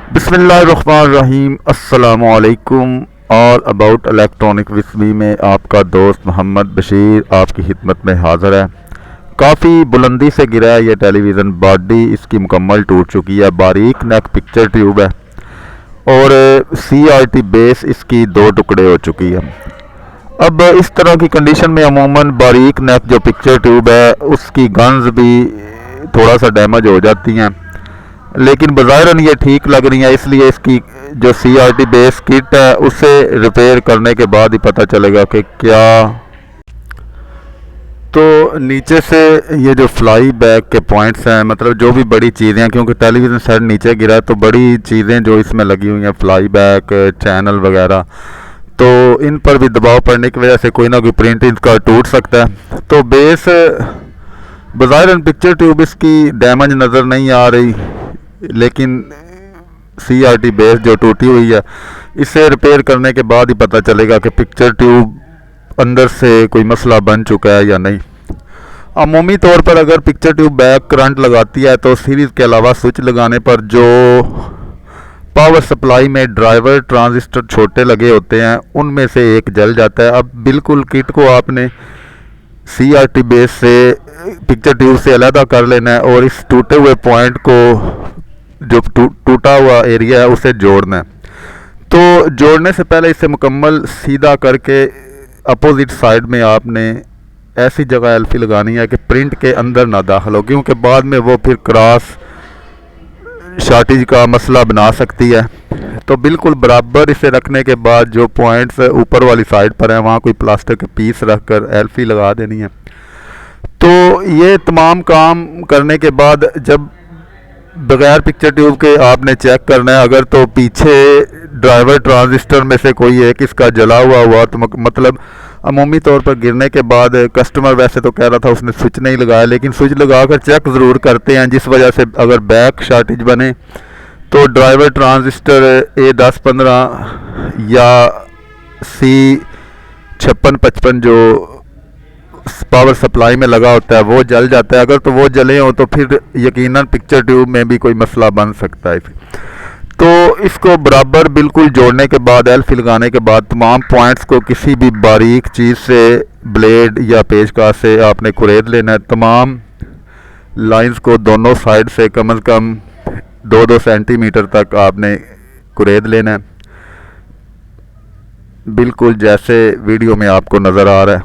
बिस्मिल्लाहिर्रहमानिर्रहीम अस्सलामुअलैकुम। All about electronic with me में आपका दोस्त मोहम्मद बशीर आपकी खिदमत में हाज़िर है। काफ़ी बुलंदी से गिरा है ये टेलीविज़न, बॉडी इसकी मुकम्मल टूट चुकी है, बारीक नेक पिक्चर ट्यूब है और CRT बेस इसकी दो टुकड़े हो चुकी है। अब इस तरह की कंडीशन में अमूमन बारीक नेक जो पिक्चर ट्यूब है उसकी गन्स भी थोड़ा सा डैमेज हो जाती हैं, लेकिन बज़ाहिरन ये ठीक लग रही है, इसलिए इसकी जो CRT बेस किट है उसे रिपेयर करने के बाद ही पता चलेगा कि क्या। तो नीचे से ये जो फ्लाई बैक के पॉइंट्स हैं, मतलब जो भी बड़ी चीज़ें हैं, क्योंकि टेलीविज़न सेट नीचे गिरा है तो बड़ी चीज़ें जो इसमें लगी हुई हैं, फ्लाई बैक चैनल वगैरह, तो इन पर भी दबाव पड़ने की वजह से कोई ना कोई प्रिंट इनका टूट सकता है। तो बेस बज़ाहिरन पिक्चर ट्यूब इसकी डैमेज नज़र नहीं आ रही, लेकिन CRT बेस जो टूटी हुई है इसे रिपेयर करने के बाद ही पता चलेगा कि पिक्चर ट्यूब अंदर से कोई मसला बन चुका है या नहीं। अमूमी तौर पर अगर पिक्चर ट्यूब बैक करंट लगाती है तो सीरीज़ के अलावा स्विच लगाने पर जो पावर सप्लाई में ड्राइवर ट्रांजिस्टर छोटे लगे होते हैं उनमें से एक जल जाता है। अब बिल्कुल किट को आपने CRT बेस से पिक्चर ट्यूब से अलग कर लेना है और इस टूटे हुए पॉइंट को, जो टूटा हुआ एरिया है, उसे जोड़ना है। तो जोड़ने से पहले इसे मुकम्मल सीधा करके अपोजिट साइड में आपने ऐसी जगह एल्फी लगानी है कि प्रिंट के अंदर ना दाखिल हो, क्योंकि बाद में वो फिर क्रॉस शॉर्टेज का मसला बना सकती है। तो बिल्कुल बराबर इसे रखने के बाद जो पॉइंट्स ऊपर वाली साइड पर हैं वहाँ कोई प्लास्टिक के पीस रखकर एल्फी लगा देनी है। तो ये तमाम काम करने के बाद जब बगैर पिक्चर ट्यूब के आपने चेक करना है, अगर तो पीछे ड्राइवर ट्रांजिस्टर में से कोई एक इसका जला हुआ तो मतलब अमूमी तौर पर गिरने के बाद कस्टमर वैसे तो कह रहा था उसने स्विच नहीं लगाया, लेकिन स्विच लगाकर चेक ज़रूर करते हैं, जिस वजह से अगर बैक शॉर्टेज बने तो ड्राइवर ट्रांजिस्टर A1015 या C5655 जो पावर सप्लाई में लगा होता है वो जल जाता है। अगर तो वो जले हो तो फिर यकीनन पिक्चर ट्यूब में भी कोई मसला बन सकता है। तो इसको बराबर बिल्कुल जोड़ने के बाद एल्फी लगाने के बाद तमाम पॉइंट्स को किसी भी बारीक चीज़ से, ब्लेड या पेचकस से आपने कुरेद लेना है। तमाम लाइंस को दोनों साइड से कम से कम 2-2 सेंटीमीटर तक आपने कुरेद लेना है, बिल्कुल जैसे वीडियो में आपको नज़र आ रहा है।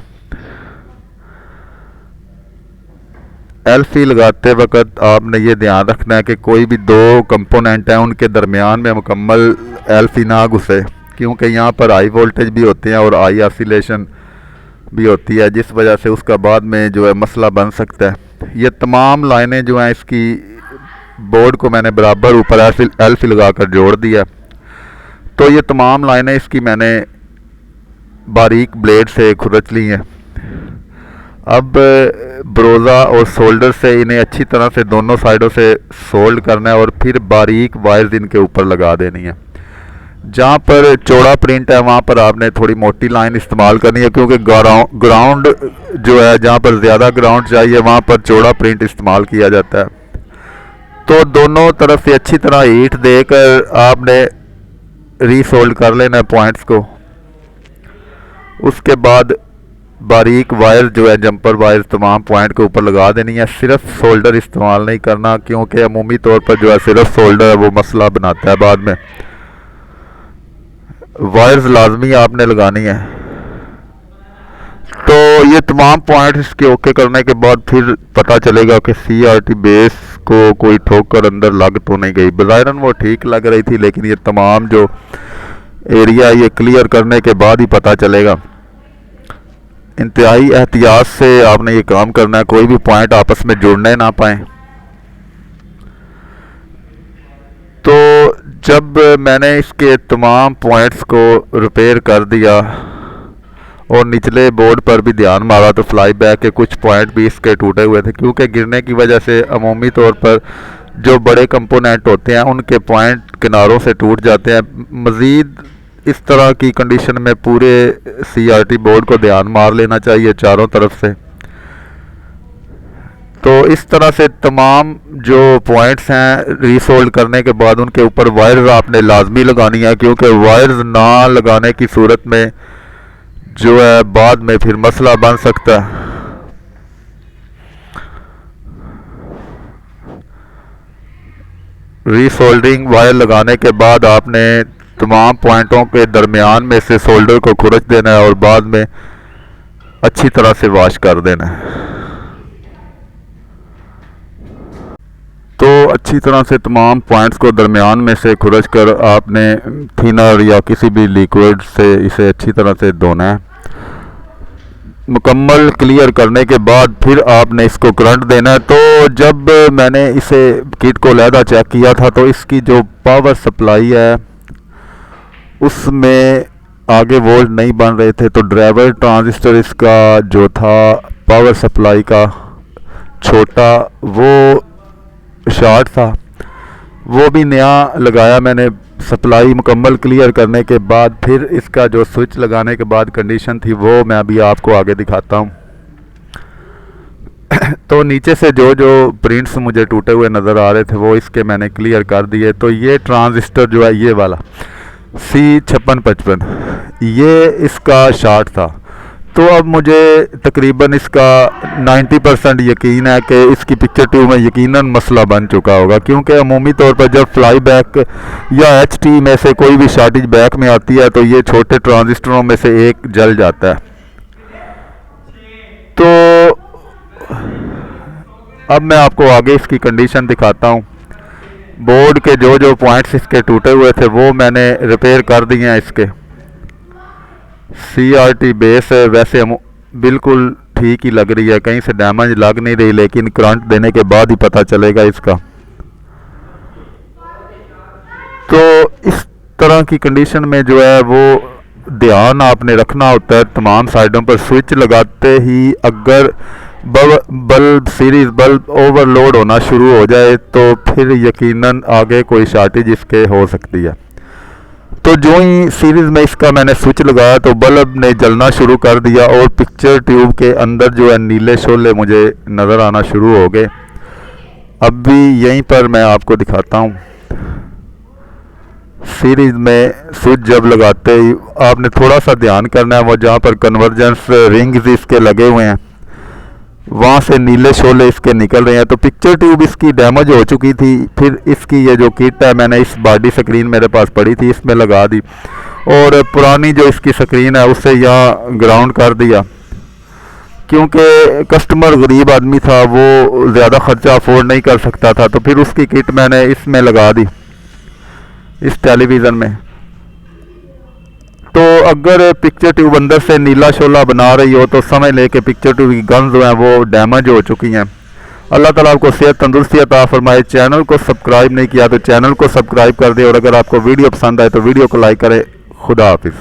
एल्फी लगाते वक्त आपने ये ध्यान रखना है कि कोई भी दो कंपोनेंट हैं उनके दरमियान में मुकम्मल एल्फी ना घुसे, क्योंकि यहाँ पर हाई वोल्टेज भी होते हैं और हाई ऑसिलेशन भी होती है, जिस वजह से उसका बाद में जो है मसला बन सकता है। ये तमाम लाइनें जो हैं इसकी बोर्ड को मैंने बराबर ऊपर एल्फी लगा कर जोड़ दिया। तो ये तमाम लाइनें इसकी मैंने बारीक ब्लेड से खुरच ली हैं। अब ब्रोज़ा और सोल्डर से इन्हें अच्छी तरह से दोनों साइडों से सोल्ड करना है और फिर बारीक वायर्स इनके ऊपर लगा देनी है। जहाँ पर चौड़ा प्रिंट है वहाँ पर आपने थोड़ी मोटी लाइन इस्तेमाल करनी है, क्योंकि ग्राउंड जो है, जहाँ पर ज़्यादा ग्राउंड चाहिए वहाँ पर चौड़ा प्रिंट इस्तेमाल किया जाता है। तो दोनों तरफ से अच्छी तरह हीट देकर आपने रीसोल्ड कर लेना है पॉइंट्स को। उसके बाद बारीक वायर जो है, जंपर वायर, तमाम पॉइंट के ऊपर लगा देनी है। सिर्फ सोल्डर इस्तेमाल नहीं करना, क्योंकि अमूमी तौर पर जो है सिर्फ सोल्डर है वो मसला बनाता है बाद में। वायर्स लाजमी आपने लगानी है। तो ये तमाम पॉइंट इसके ओके करने के बाद फिर पता चलेगा कि CRT बेस को कोई ठोकर अंदर लग तो नहीं गई। बज़ाहिरन वो ठीक लग रही थी, लेकिन ये तमाम जो एरिया ये क्लियर करने के बाद ही पता चलेगा। इंतहाई एहतियात से आपने ये काम करना है, कोई भी पॉइंट आपस में जुड़ने ना पाए। तो जब मैंने इसके तमाम पॉइंट्स को रिपेयर कर दिया और निचले बोर्ड पर भी ध्यान मारा तो फ्लाई बैक के कुछ पॉइंट भी इसके टूटे हुए थे, क्योंकि गिरने की वजह से अमूमी तौर पर जो बड़े कंपोनेंट होते हैं उनके पॉइंट किनारों से टूट जाते हैं। मज़ीद इस तरह की कंडीशन में पूरे CRT बोर्ड को ध्यान मार लेना चाहिए चारों तरफ से। तो इस तरह से तमाम जो पॉइंट्स हैं रीसोल्ड करने के बाद उनके ऊपर वायर्स आपने लाजमी लगानी है, क्योंकि वायर्स ना लगाने की सूरत में जो है बाद में फिर मसला बन सकता है। रीसोल्डरिंग वायर लगाने के बाद आपने तमाम पॉइंटों के दरमियान में से सोल्डर को खुरच देना है और बाद में अच्छी तरह से वॉश कर देना है। तो अच्छी तरह से तमाम पॉइंट्स को दरमियान में से खुरच कर आपने थिनर या किसी भी लिक्विड से इसे अच्छी तरह से धोना है। मुकम्मल क्लियर करने के बाद फिर आपने इसको करंट देना है। तो जब मैंने इसे किट को लहदा चेक किया था तो इसकी जो पावर सप्लाई है उसमें आगे वोल्ट नहीं बन रहे थे, तो ड्राइवर ट्रांजिस्टर इसका जो था पावर सप्लाई का छोटा वो शॉर्ट था, वो भी नया लगाया मैंने। सप्लाई मुकम्मल क्लियर करने के बाद फिर इसका जो स्विच लगाने के बाद कंडीशन थी वो मैं अभी आपको आगे दिखाता हूँ। तो नीचे से जो जो प्रिंट्स मुझे टूटे हुए नज़र आ रहे थे वो इसके मैंने क्लियर कर दिए। तो ये ट्रांजिस्टर जो है ये वाला C5655 ये इसका शॉर्ट था। तो अब मुझे तकरीबन इसका 90% यकीन है कि इसकी पिक्चर ट्यूब में यकीनन मसला बन चुका होगा, क्योंकि अमूमी तौर पर जब फ्लाई बैक या HT में से कोई भी शॉर्टेज बैक में आती है तो ये छोटे ट्रांजिस्टरों में से एक जल जाता है। तो अब मैं आपको आगे इसकी कंडीशन दिखाता हूँ। बोर्ड के जो जो पॉइंट्स इसके टूटे हुए थे वो मैंने रिपेयर कर दिए हैं। इसके CRT बेस है, वैसे बिल्कुल ठीक ही लग रही है, कहीं से डैमेज लग नहीं रही, लेकिन करंट देने के बाद ही पता चलेगा इसका। तो इस तरह की कंडीशन में जो है वो ध्यान आपने रखना होता है तमाम साइडों पर। स्विच लगाते ही अगर बल्ब सीरीज बल्ब ओवरलोड होना शुरू हो जाए तो फिर यकीनन आगे कोई शॉर्टेज इसके हो सकती है। तो जो ही सीरीज में इसका मैंने स्विच लगाया तो बल्ब ने जलना शुरू कर दिया और पिक्चर ट्यूब के अंदर जो है नीले शोले मुझे नज़र आना शुरू हो गए। अब भी यहीं पर मैं आपको दिखाता हूँ। सीरीज में स्विच जब लगाते ही आपने थोड़ा सा ध्यान करना है, वो जहाँ पर कन्वर्जेंस रिंग्स इसके लगे हुए हैं वहाँ से नीले शोले इसके निकल रहे हैं। तो पिक्चर ट्यूब इसकी डैमेज हो चुकी थी। फिर इसकी ये जो किट है मैंने इस बॉडी स्क्रीन मेरे पास पड़ी थी इसमें लगा दी और पुरानी जो इसकी स्क्रीन है उससे यहाँ ग्राउंड कर दिया, क्योंकि कस्टमर गरीब आदमी था, वो ज़्यादा ख़र्चा अफोर्ड नहीं कर सकता था। तो फिर उसकी किट मैंने इसमें लगा दी इस टेलीविज़न में। तो अगर पिक्चर ट्यूब अंदर से नीला शोला बना रही हो तो समझ ले कि पिक्चर ट्यूब की गन्स जो हैं वो डैमेज हो चुकी हैं। अल्लाह ताला आपको सेहत तंदुरुस्ती अता फरमाए। चैनल को सब्सक्राइब नहीं किया तो चैनल को सब्सक्राइब कर दे और अगर आपको वीडियो पसंद आए तो वीडियो को लाइक करें। खुदा हाफिज़।